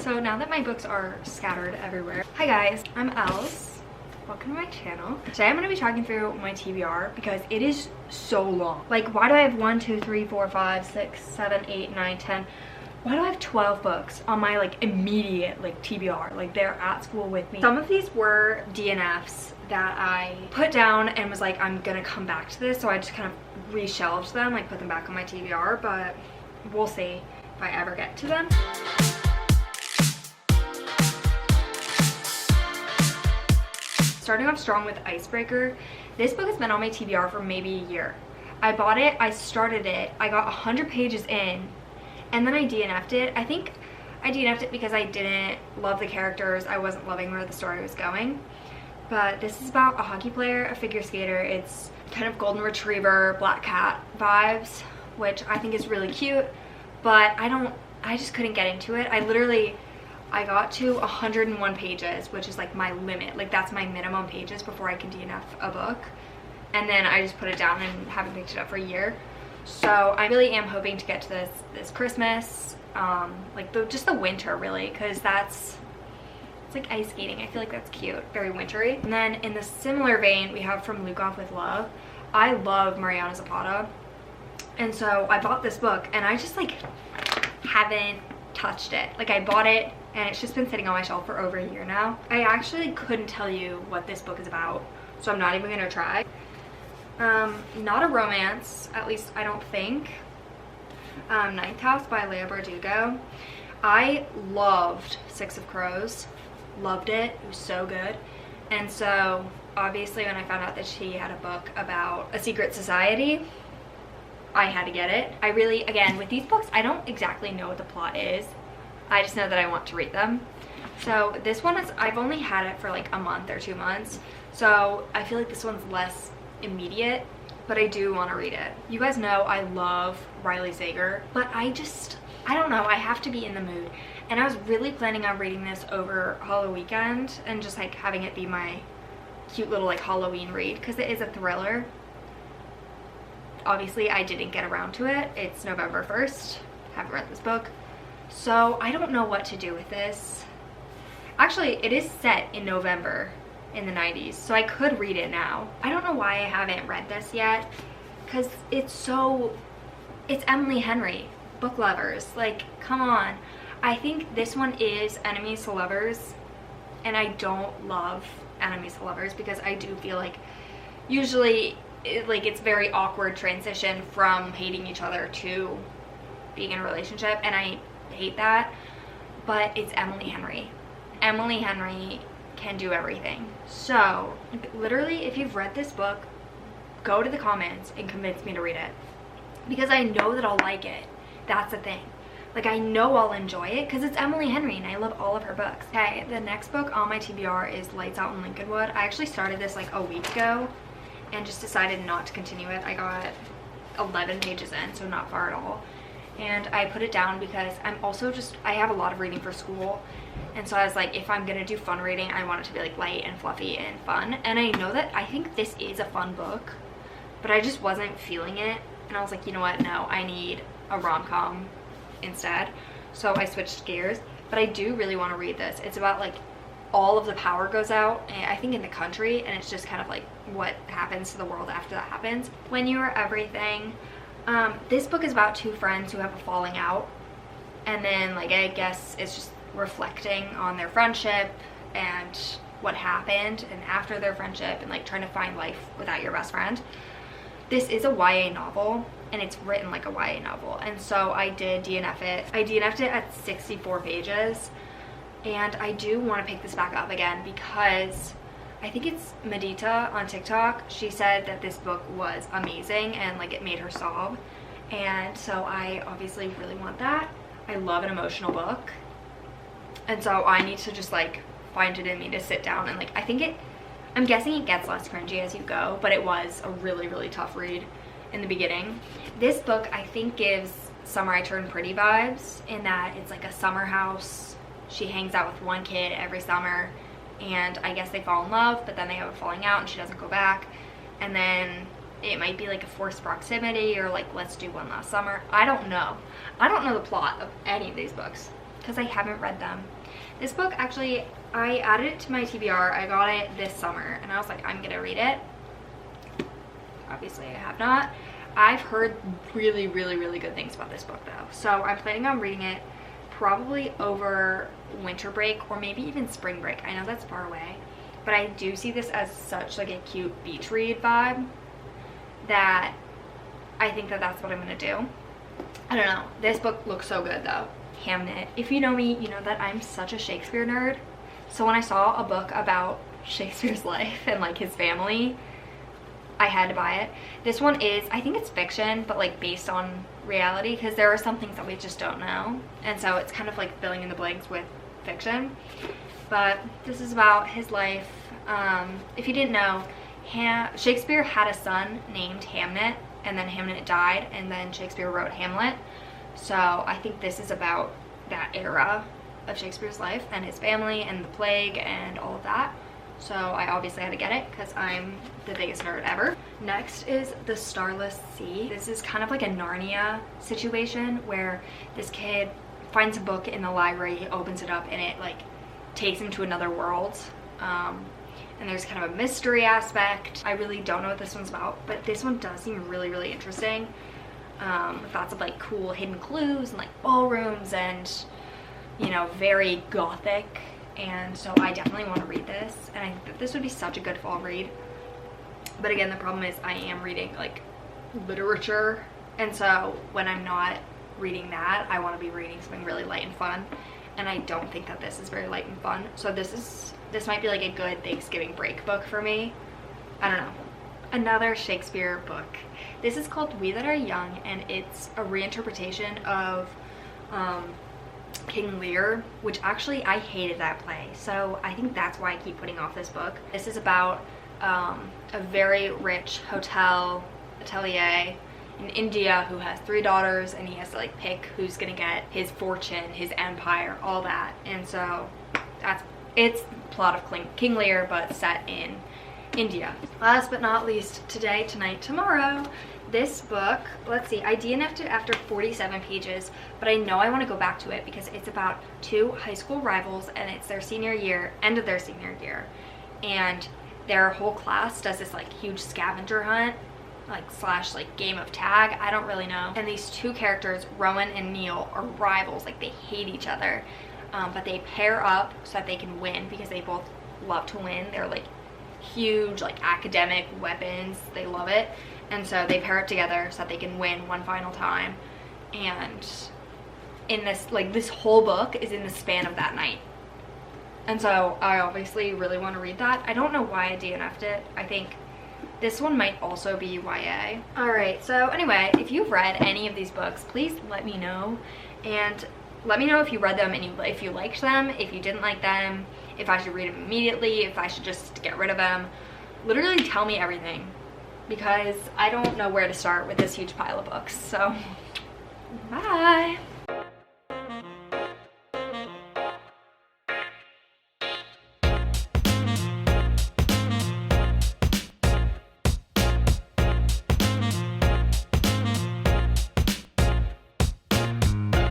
So now that my books are scattered everywhere. Hi guys, I'm Alice. Welcome to my channel. Today I'm going to be talking through my TBR because it is so long. Like, why do I have 1, 2, 3, 4, 5, 6, 7, 8, 9, 10? Why do I have 12 books on my like immediate like TBR? Like, they're at school with me. Some of these were DNFs that I put down and was like, I'm gonna come back to this, so I just kind of reshelved them, like put them back on my TBR, but we'll see if I ever get to them. Starting off strong with Icebreaker. This book has been on my TBR for maybe a year. I bought it, I started it, I got 100 pages in, and then I DNF'd it. I think I DNF'd it because I didn't love the characters. I wasn't loving where the story was going. But this is about a hockey player, a figure skater. It's kind of golden retriever, black cat vibes, which I think is really cute, but I just couldn't get into it. I got to 101 pages, which is like my limit. Like, that's my minimum pages before I can DNF a book. And then I just put it down and haven't picked it up for a year. So I really am hoping to get to this Christmas, like just the winter really, because it's like ice skating. I feel like that's cute, very wintry. And then in the similar vein, we have From Luke Off with Love. I love Mariana Zapata, and so I bought this book and I just like haven't touched it. Like, I bought it and it's just been sitting on my shelf for over a year now. I actually couldn't tell you what this book is about, so I'm not even gonna try. Not a romance, at least I don't think. Ninth House by Leigh Bardugo. I loved Six of Crows. Loved it. It was so good. And so obviously when I found out that she had a book about a secret society, I had to get it. I really, again, with these books, I don't exactly know what the plot is. I just know that I want to read them. So this one is, I've only had it for like a month or 2 months, so I feel like this one's less immediate, but I do want to read it. You guys know I love Riley Sager, but I don't know, I have to be in the mood. And I was really planning on reading this over Halloween weekend and just like having it be my cute little like Halloween read, because it is a thriller. Obviously I didn't get around to it. It's November 1st. Haven't read this book. So I don't know what to do with this. Actually, it is set in November in the 90s, so I could read it now. I don't know why I haven't read this yet, because it's Emily Henry. Book lovers, like, come on. I think this one is enemies to lovers, and I don't love enemies to lovers because I do feel like usually it's very awkward transition from hating each other to being in a relationship, and I hate that. But it's Emily Henry. Emily Henry can do everything. So literally, if you've read this book, go to the comments and convince me to read it, because I know that I'll like it. That's the thing. Like, I know I'll enjoy it because it's Emily Henry and I love all of her books. Okay, the next book on my TBR is Lights Out in Lincolnwood. I actually started this like a week ago and just decided not to continue it. I got 11 pages in, so not far at all. And I put it down because I have a lot of reading for school. And so I was like, if I'm gonna do fun reading, I want it to be like light and fluffy and fun. And I know that I think this is a fun book, but I just wasn't feeling it. And I was like, you know what, no, I need a rom-com instead. So I switched gears, but I do really want to read this. It's about like all of the power goes out, I think, in the country, and it's just kind of like what happens to the world after that happens. When You Are Everything. This book is about two friends who have a falling out, and then like I guess it's just reflecting on their friendship and what happened and after their friendship, and like trying to find life without your best friend. This is a YA novel, and it's written like a YA novel, and so I did DNF it. I DNF'd it at 64 pages, and I do want to pick this back up again because I think it's Medita on TikTok. She said that this book was amazing and like it made her sob, and so I obviously really want that. I love an emotional book, and so I need to just like find it in me to sit down and like, I'm guessing it gets less cringy as you go, but it was a really, really tough read in the beginning. This book I think gives Summer I Turned Pretty vibes, in that it's like a summer house. She hangs out with one kid every summer, and I guess they fall in love, but then they have a falling out and she doesn't go back, and then it might be like a forced proximity, or like let's do one last summer. I don't know the plot of any of these books because I haven't read them. This book, actually, I added it to my TBR. I got it this summer, and I was like, I'm gonna read it. Obviously, I have not. I've heard really, really, really good things about this book, though. So I'm planning on reading it probably over winter break or maybe even spring break. I know that's far away, but I do see this as such like a cute beach read vibe that I think that that's what I'm gonna do. I don't know. This book looks so good, though. Hamnet. If you know me, you know that I'm such a Shakespeare nerd. So when I saw a book about Shakespeare's life and like his family, I had to buy it. This one is, I think it's fiction, but like based on reality, because there are some things that we just don't know. And so it's kind of like filling in the blanks with fiction. But this is about his life. If you didn't know, Shakespeare had a son named Hamnet, and then Hamnet died, and then Shakespeare wrote Hamlet. So I think this is about that era of Shakespeare's life and his family and the plague and all of that. So I obviously had to get it because I'm the biggest nerd ever. Next is The Starless Sea. This is kind of like a Narnia situation where this kid finds a book in the library, he opens it up, and it like takes him to another world. And there's kind of a mystery aspect. I really don't know what this one's about, but this one does seem really, really interesting. With lots of like cool hidden clues and like ballrooms and, you know, very gothic. And so I definitely want to read this, and I think that this would be such a good fall read. But again, the problem is I am reading like literature, and so when I'm not reading that, I want to be reading something really light and fun, and I don't think that this is very light and fun. So this might be like a good Thanksgiving break book for me. I don't know. Another Shakespeare book. This is called We That Are Young, and it's a reinterpretation of King Lear, which actually I hated that play, so I think that's why I keep putting off this book. This is about a very rich hotelier in India who has 3 daughters, and he has to like pick who's gonna get his fortune, his empire, all that. And so it's the plot of King Lear, but set in India. Last but not least, Today, Tonight, Tomorrow. This book, let's see, I DNF'd it after 47 pages, but I know I want to go back to it because it's about 2 high school rivals, and it's their senior year, end of their senior year, and their whole class does this like huge scavenger hunt, like slash like game of tag, I don't really know. And these 2 characters, Rowan and Neil, are rivals, like they hate each other, but they pair up so that they can win because they both love to win. They're like huge like academic weapons, they love it. And so they pair up together so that they can win one final time. And in this, like this whole book is in the span of that night. And so I obviously really want to read that. I don't know why I DNF'd it. I think this one might also be YA. Alright, so anyway, if you've read any of these books, please let me know. And let me know if you read them and if you liked them, if you didn't like them, if I should read them immediately, if I should just get rid of them. Literally tell me everything, because I don't know where to start with this huge pile of books. So, bye!